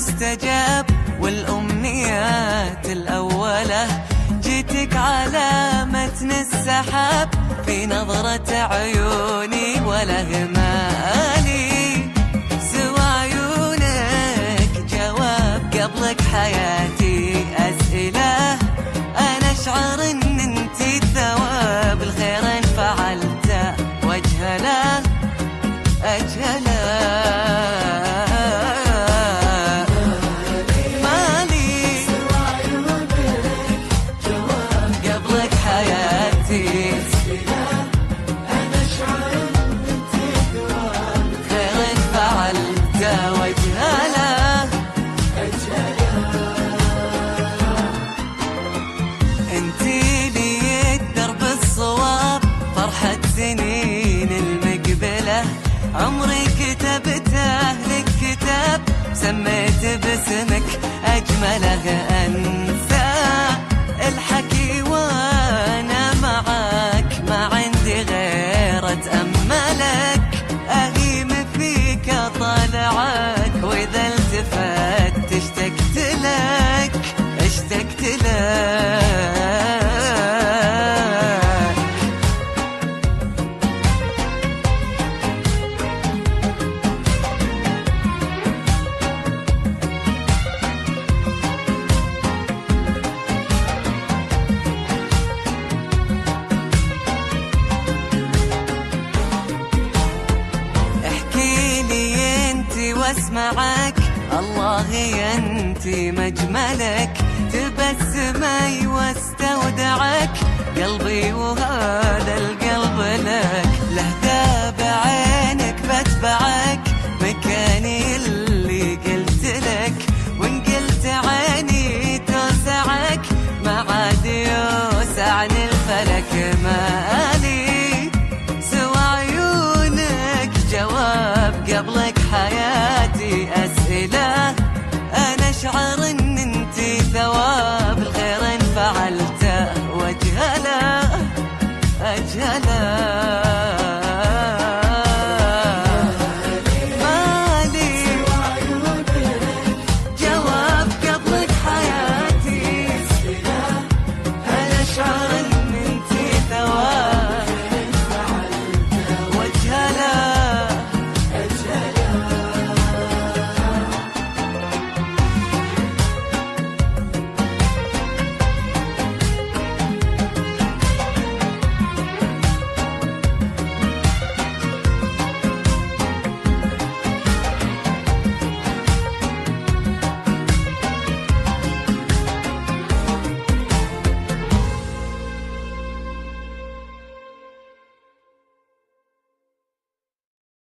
المستجاب والأمنيات الأولى، جيتك على متن السحاب في نظرة عيوني ولا مالي سوى عيونك جواب، قبلك حياتي أسئلة، أنا أشعر إن أنتي الثواب، الخير إن فعلته واجهله أجهله مالي سوى عيونك جواب، قبلك حياتي أنا أشعر إن أنتي الثواب، الخير إن فعلته واجهله أجهله. انتي لي الدرب الصواب، فرحة سنين المقبلة، عمري كتبته لك كتاب، سميت باسمك أجمله، أنسى الحكي وأنا معاك، ما عندي غير أتأملك، أهيم فيك أطالعك، وإذا التفت اشتقت لك اشتقت لك. واسمعك الله ينتي مجملك، تبسمي واستودعك قلبي وهذا القلب لك، له ذاب عينك بتبعك،